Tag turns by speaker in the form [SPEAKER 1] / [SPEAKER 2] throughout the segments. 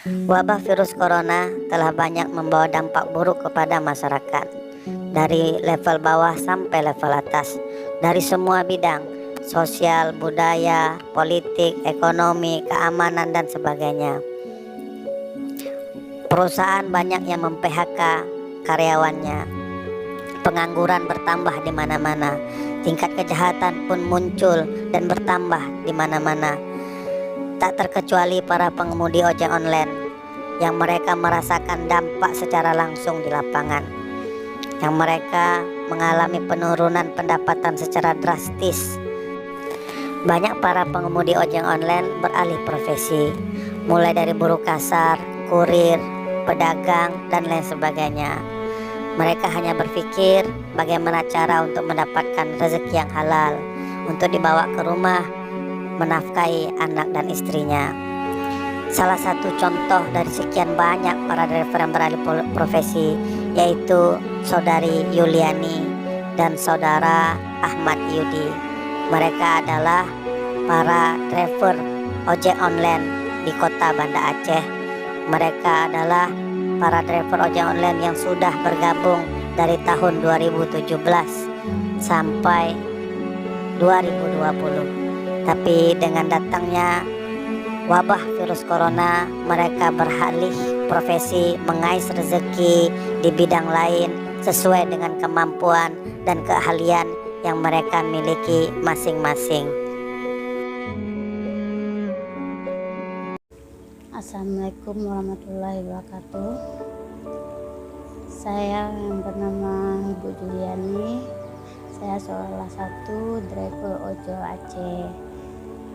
[SPEAKER 1] Wabah virus corona telah banyak membawa dampak buruk kepada masyarakat, dari level bawah sampai level atas, dari semua bidang, sosial, budaya, politik, ekonomi, keamanan, dan sebagainya. Perusahaan banyak yang mem-PHK karyawannya, pengangguran bertambah di mana-mana, tingkat kejahatan pun muncul dan bertambah di mana-mana. Tak terkecuali para pengemudi ojek online yang mereka merasakan dampak secara langsung di lapangan, yang mereka mengalami penurunan pendapatan secara drastis. Banyak para pengemudi ojek online beralih profesi, mulai dari buruh kasar, kurir, pedagang, dan lain sebagainya. Mereka hanya berpikir bagaimana cara untuk mendapatkan rezeki yang halal untuk dibawa ke rumah, menafkahi anak dan istrinya. Salah satu contoh dari sekian banyak para driver yang beralih profesi yaitu saudari Yuliani dan saudara Ahmad Yudi. Mereka adalah para driver ojek online di kota Banda Aceh. Mereka adalah para driver ojek online yang sudah bergabung dari tahun 2017 sampai 2020. Tapi dengan datangnya wabah virus corona, mereka beralih profesi, mengais rezeki di bidang lain sesuai dengan kemampuan dan keahlian yang mereka miliki masing-masing.
[SPEAKER 2] Assalamualaikum warahmatullahi wabarakatuh. Saya yang bernama Ibu Juliani. Saya salah satu driver ojol Aceh.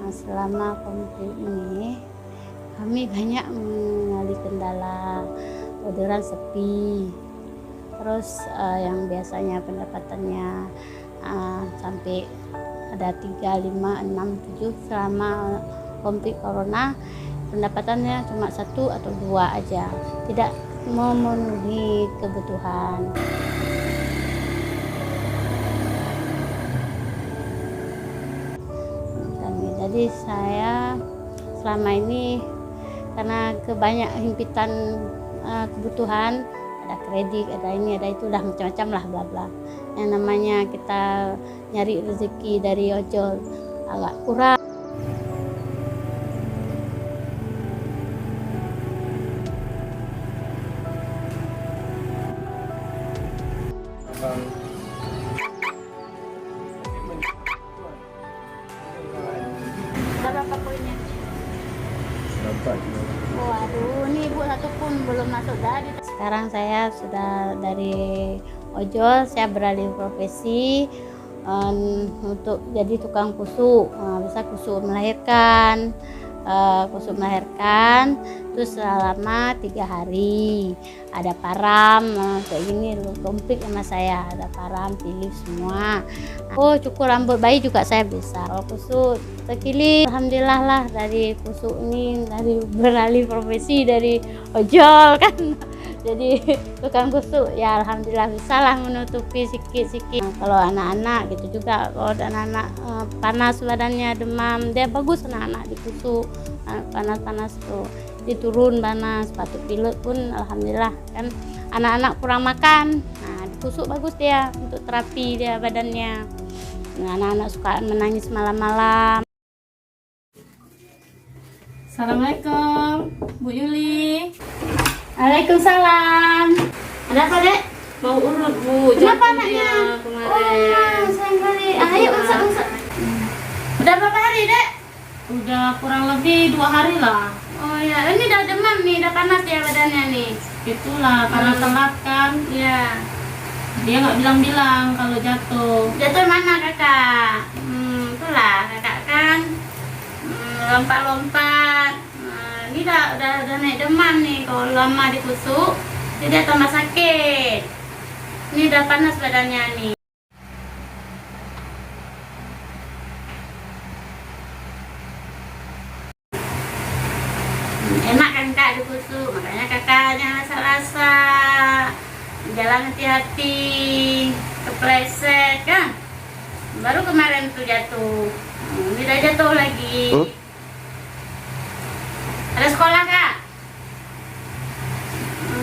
[SPEAKER 2] Selama konflik ini kami banyak mengalami kendala, orderan sepi, terus yang biasanya pendapatannya sampai ada 3, 5, 6, 7, selama konflik corona pendapatannya cuma 1 atau 2 aja, tidak memenuhi kebutuhan. Jadi saya selama ini karena kebanyak himpitan kebutuhan, ada kredit, ada ini, ada itu, udah macam-macam lah bla bla. Yang namanya kita nyari rezeki dari ojol agak kurang. Berapa poinnya? Waduh, ini Ibu satu pun belum masuk dari. Sekarang saya sudah dari ojol, saya beralih profesi untuk jadi tukang kusuk. Bisa kusuk melahirkan, terus selama 3 hari. Ada param, kayak gini komplit sama saya, ada param, pilih semua. Oh, cukur rambut bayi juga saya bisa. Kalau kusuk terkili, alhamdulillah lah dari kusuk ini, dari beralih profesi dari ojol kan. Jadi tukang kusuk ya alhamdulillah bisa lah menutupi sikit-sikit. Kalau anak-anak gitu juga, kalau ada anak-anak panas badannya, demam, dia bagus anak-anak dikusuk. Panas-panas tuh diturun panas, sepatu pilot pun alhamdulillah kan. Anak-anak kurang makan, nah dikusuk bagus dia untuk terapi dia badannya. Nah, anak-anak suka menangis malam-malam.
[SPEAKER 3] Assalamualaikum Bu Yuli.
[SPEAKER 2] Waalaikumsalam. Ada apa, Dek?
[SPEAKER 3] Mau urut Bu.
[SPEAKER 2] Kenapa
[SPEAKER 3] Jatuh
[SPEAKER 2] anaknya?
[SPEAKER 3] dia kemarin.
[SPEAKER 2] Oh, sayang kali. Ayo masak. Udah berapa hari, Dek?
[SPEAKER 3] Udah kurang lebih 2 hari lah.
[SPEAKER 2] Oh ya, ini udah demam nih, udah panas ya badannya nih.
[SPEAKER 3] Itulah karena telat kan.
[SPEAKER 2] Iya.
[SPEAKER 3] Dia nggak bilang-bilang kalau jatuh.
[SPEAKER 2] Jatuh mana kakak? Itulah kakak kan. Lompat-lompat. Ini udah naik demam nih. Kalau lama dikusuk, jadi tambah sakit. Ini udah panas badannya nih. Enak kan kak dikusuk, makanya kakak jangan rasa jalan hati-hati, kepleset kan. Baru kemarin tuh jatuh, ini udah jatuh lagi. Ada sekolah kak?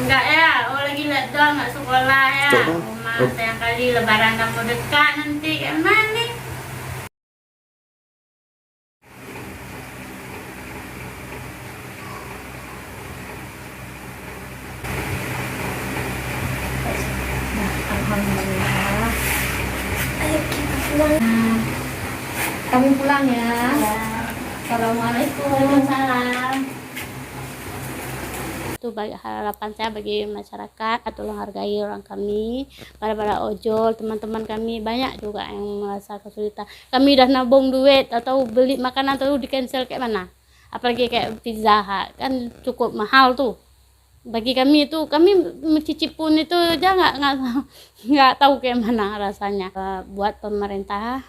[SPEAKER 3] Enggak ya, oh lagi lockdown nggak sekolah ya. Rumah sayang kali lebaran udah mau dekat nanti kayak mana nih? Alhamdulillah. Ayo kita pulang. Kami pulang ya. Assalamualaikum.
[SPEAKER 2] Waalaikumsalam. Itu harapan saya bagi masyarakat, tolong hargai orang kami, para ojol, teman-teman kami banyak juga yang merasa kesulitan. Kami udah nabung duit atau beli makanan atau di cancel kayak mana, apalagi kayak Pizza Hut kan cukup mahal tuh. Bagi kami itu, kami mencicip pun itu aja nggak tahu kayak mana rasanya. Buat pemerintah,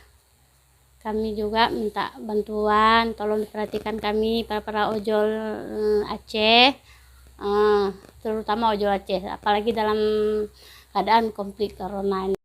[SPEAKER 2] kami juga minta bantuan, tolong diperhatikan kami para ojol Aceh. Terutama ojol Aceh, apalagi dalam keadaan konflik corona ini.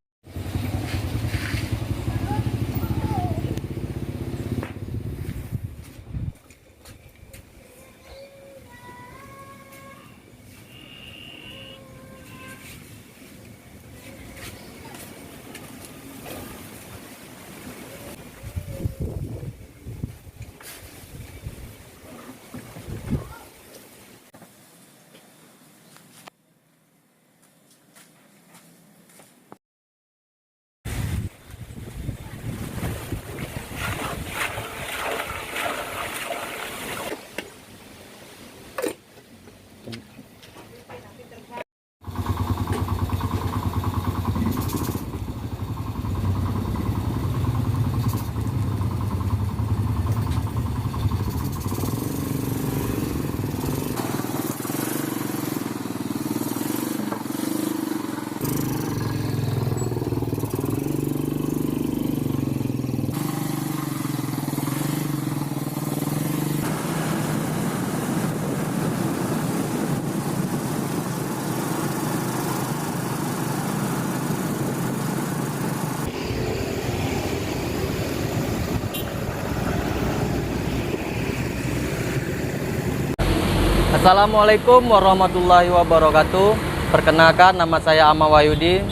[SPEAKER 4] Assalamualaikum warahmatullahi wabarakatuh. Perkenalkan, nama saya Ahmad Wahyudi.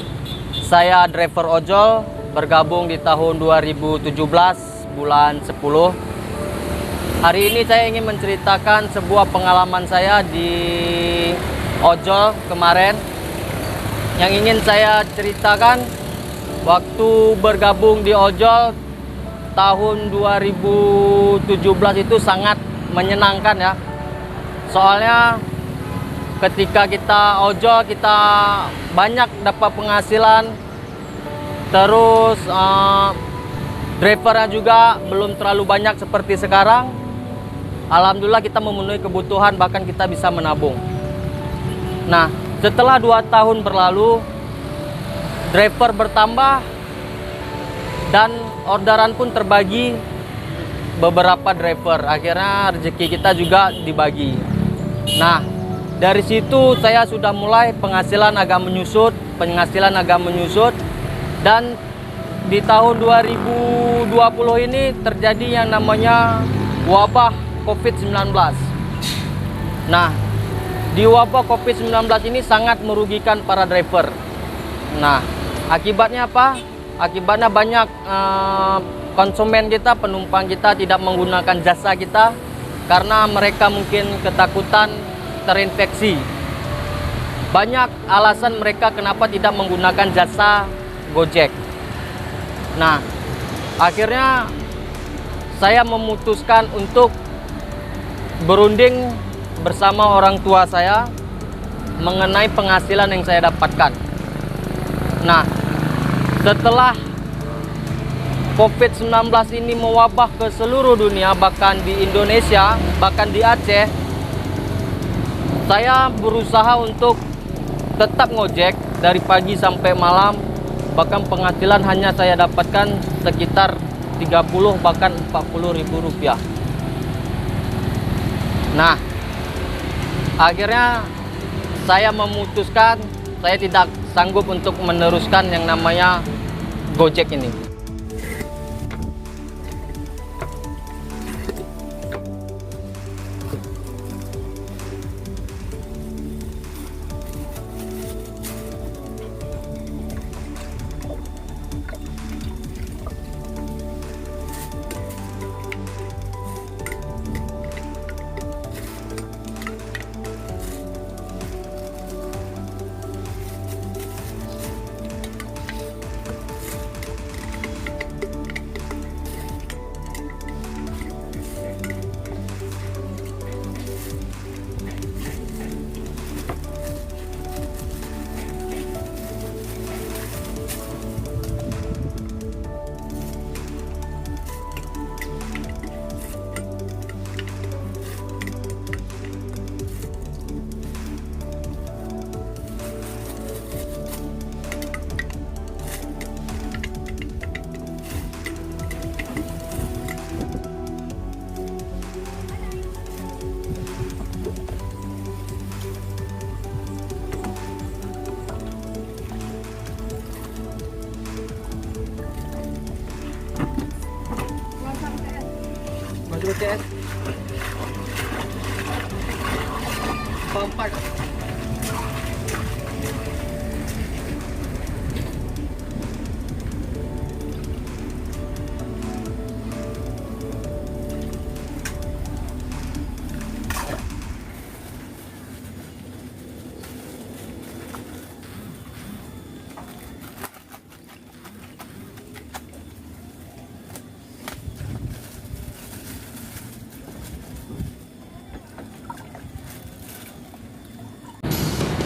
[SPEAKER 4] Saya driver ojol, bergabung di tahun 2017 bulan 10. Hari ini saya ingin menceritakan sebuah pengalaman saya di ojol kemarin. Yang ingin saya ceritakan, waktu bergabung di ojol tahun 2017 itu sangat menyenangkan ya. Soalnya ketika kita ojol, kita banyak dapat penghasilan. Terus drivernya juga belum terlalu banyak seperti sekarang. Alhamdulillah kita memenuhi kebutuhan, bahkan kita bisa menabung. Nah, setelah 2 tahun berlalu, driver bertambah dan orderan pun terbagi beberapa driver. Akhirnya rezeki kita juga dibagi. Nah, dari situ saya sudah mulai penghasilan agak menyusut, dan di tahun 2020 ini terjadi yang namanya wabah COVID-19. Nah, di wabah COVID-19 ini sangat merugikan para driver. Nah, akibatnya apa? Akibatnya banyak konsumen kita, penumpang kita tidak menggunakan jasa kita karena mereka mungkin ketakutan terinfeksi. Banyak alasan mereka kenapa tidak menggunakan jasa Gojek. Nah, akhirnya saya memutuskan untuk berunding bersama orang tua saya mengenai penghasilan yang saya dapatkan. Nah, setelah COVID-19 ini mewabah ke seluruh dunia, bahkan di Indonesia, bahkan di Aceh, saya berusaha untuk tetap ngojek dari pagi sampai malam. Bahkan penghasilan hanya saya dapatkan sekitar 30 bahkan 40 ribu rupiah. Nah, akhirnya saya memutuskan saya tidak sanggup untuk meneruskan yang namanya Gojek ini. proses keempat.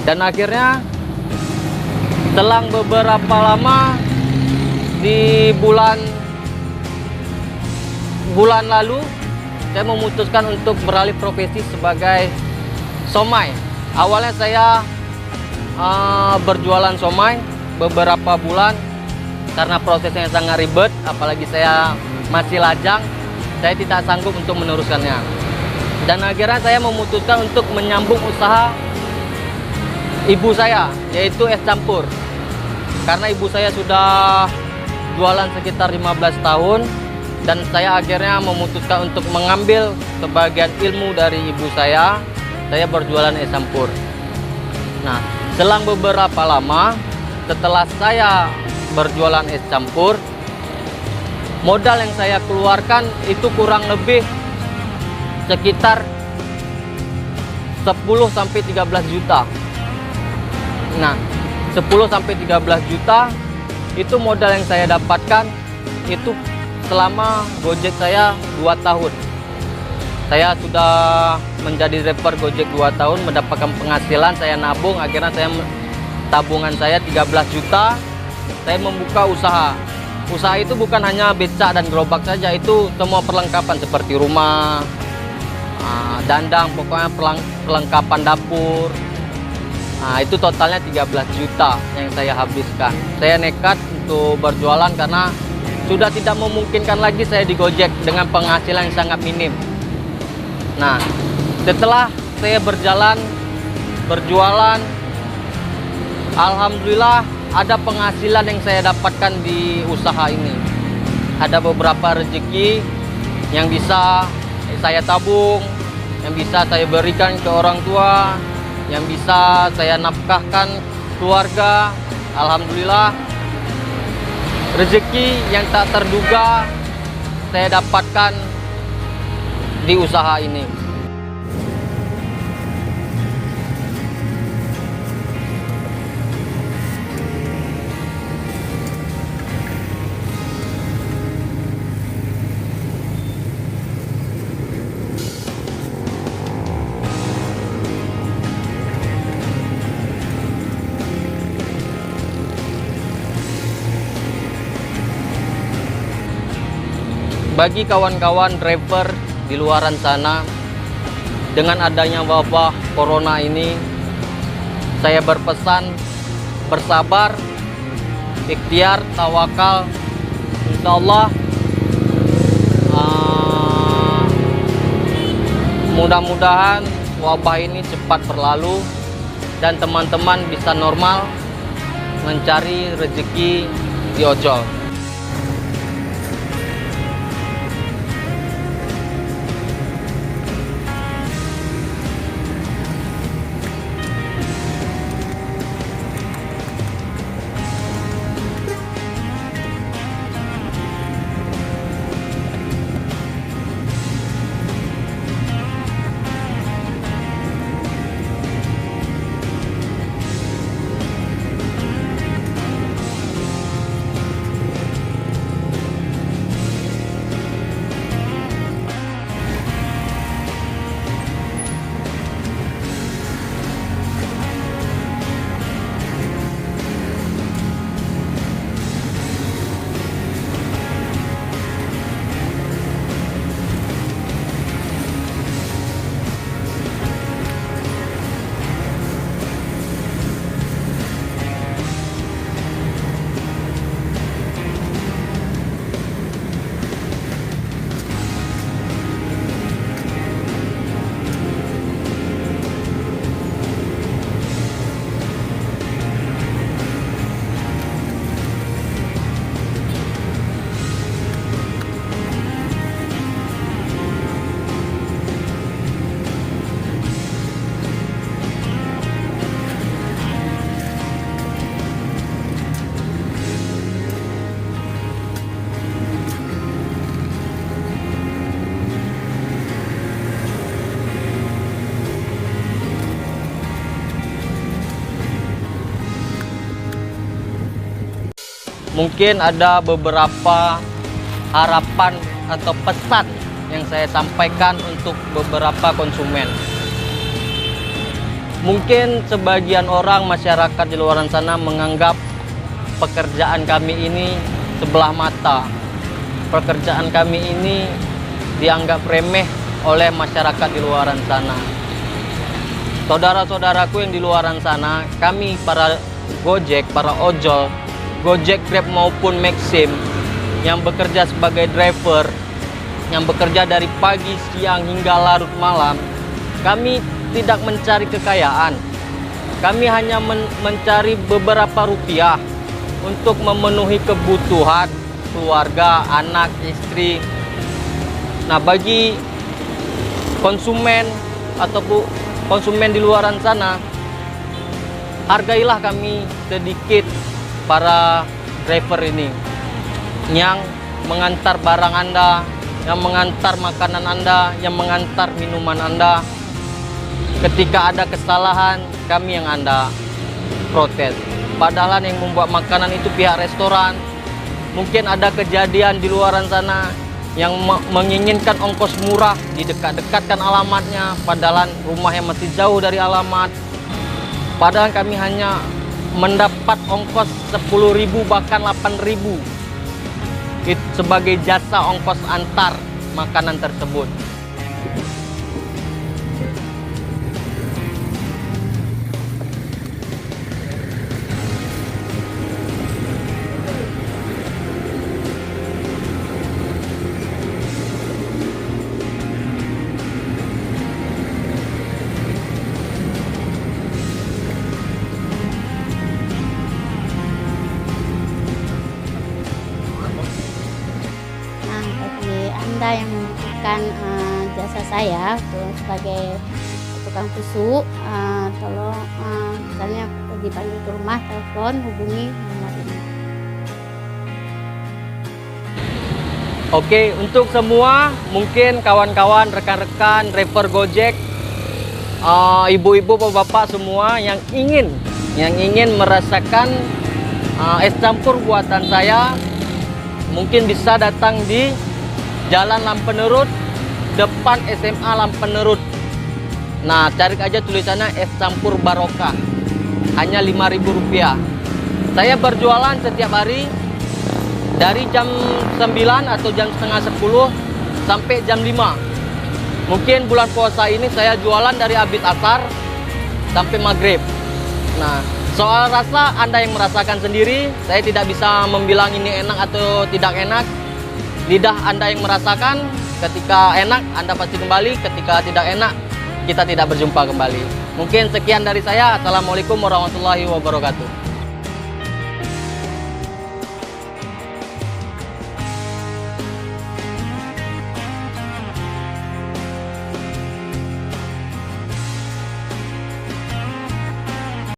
[SPEAKER 4] Dan akhirnya selang beberapa lama di bulan lalu saya memutuskan untuk beralih profesi sebagai somai. Awalnya saya berjualan somai beberapa bulan karena prosesnya sangat ribet, apalagi saya masih lajang, saya tidak sanggup untuk meneruskannya. Dan akhirnya saya memutuskan untuk menyambung usaha ibu saya, yaitu es campur. Karena ibu saya sudah jualan sekitar 15 tahun dan saya akhirnya memutuskan untuk mengambil sebagian ilmu dari ibu saya berjualan es campur. Nah, selang beberapa lama setelah saya berjualan es campur, modal yang saya keluarkan itu kurang lebih sekitar 10-13 juta. Nah, 10-13 juta itu modal yang saya dapatkan itu selama Gojek saya 2 tahun. Saya sudah menjadi driver Gojek 2 tahun, mendapatkan penghasilan, saya nabung, akhirnya tabungan saya 13 juta. Saya membuka usaha. Usaha itu bukan hanya becak dan gerobak saja, itu semua perlengkapan seperti rumah, dandang, pokoknya perlengkapan dapur. Nah, itu totalnya 13 juta yang saya habiskan. Saya nekat untuk berjualan karena sudah tidak memungkinkan lagi saya di Gojek dengan penghasilan yang sangat minim. Nah, setelah saya berjualan, alhamdulillah ada penghasilan yang saya dapatkan di usaha ini. Ada beberapa rezeki yang bisa saya tabung, yang bisa saya berikan ke orang tua, yang bisa saya nafkahkan keluarga. Alhamdulillah, rezeki yang tak terduga saya dapatkan di usaha ini. Bagi kawan-kawan driver di luaran sana, dengan adanya wabah corona ini, saya berpesan bersabar, ikhtiar, tawakal. Insya Allah mudah-mudahan wabah ini cepat berlalu dan teman-teman bisa normal mencari rezeki di ojol. mungkin ada beberapa harapan atau pesan yang saya sampaikan untuk beberapa konsumen. Mungkin sebagian orang masyarakat di luar sana menganggap pekerjaan kami ini sebelah mata. Pekerjaan kami ini dianggap remeh oleh masyarakat di luar sana. Saudara-saudaraku yang di luar sana, kami para Gojek, para ojol, Gojek, Grab maupun Maxim yang bekerja sebagai driver, yang bekerja dari pagi, siang hingga larut malam, kami tidak mencari kekayaan. Kami hanya mencari beberapa rupiah untuk memenuhi kebutuhan keluarga, anak, istri. Nah, bagi konsumen ataupun konsumen di luar sana, hargailah kami sedikit para driver ini yang mengantar barang Anda, yang mengantar makanan Anda, yang mengantar minuman Anda. Ketika ada kesalahan, kami yang Anda protes. Padahal yang membuat makanan itu pihak restoran. Mungkin ada kejadian di luar sana yang menginginkan ongkos murah, didekat-dekatkan alamatnya, padahal rumahnya masih jauh dari alamat. Padahal kami hanya mendapat ongkos 10.000 bahkan 8.000 sebagai jasa ongkos antar makanan tersebut.
[SPEAKER 2] Anda yang membutuhkan jasa saya sebagai tukang tusuk, tolong misalnya dipanggil ke rumah, telepon, hubungi nomor ini.
[SPEAKER 4] Oke, untuk semua mungkin kawan-kawan, rekan-rekan, driver Gojek, ibu-ibu, bapak-bapak semua yang ingin merasakan es campur buatan saya, mungkin bisa datang di Jalan Lampenerut, depan SMA Lampenerut. Nah, cari aja tulisannya es campur barokah. Hanya Rp5.000. Saya berjualan setiap hari dari jam 9 atau jam setengah 10 sampai jam 5. Mungkin bulan puasa ini saya jualan dari habis asar sampai maghrib. Nah, soal rasa Anda yang merasakan sendiri. Saya tidak bisa membilang ini enak atau tidak enak. Lidah Anda yang merasakan. Ketika enak Anda pasti kembali, ketika tidak enak kita tidak berjumpa kembali. Mungkin sekian dari saya. Assalamualaikum warahmatullahi wabarakatuh.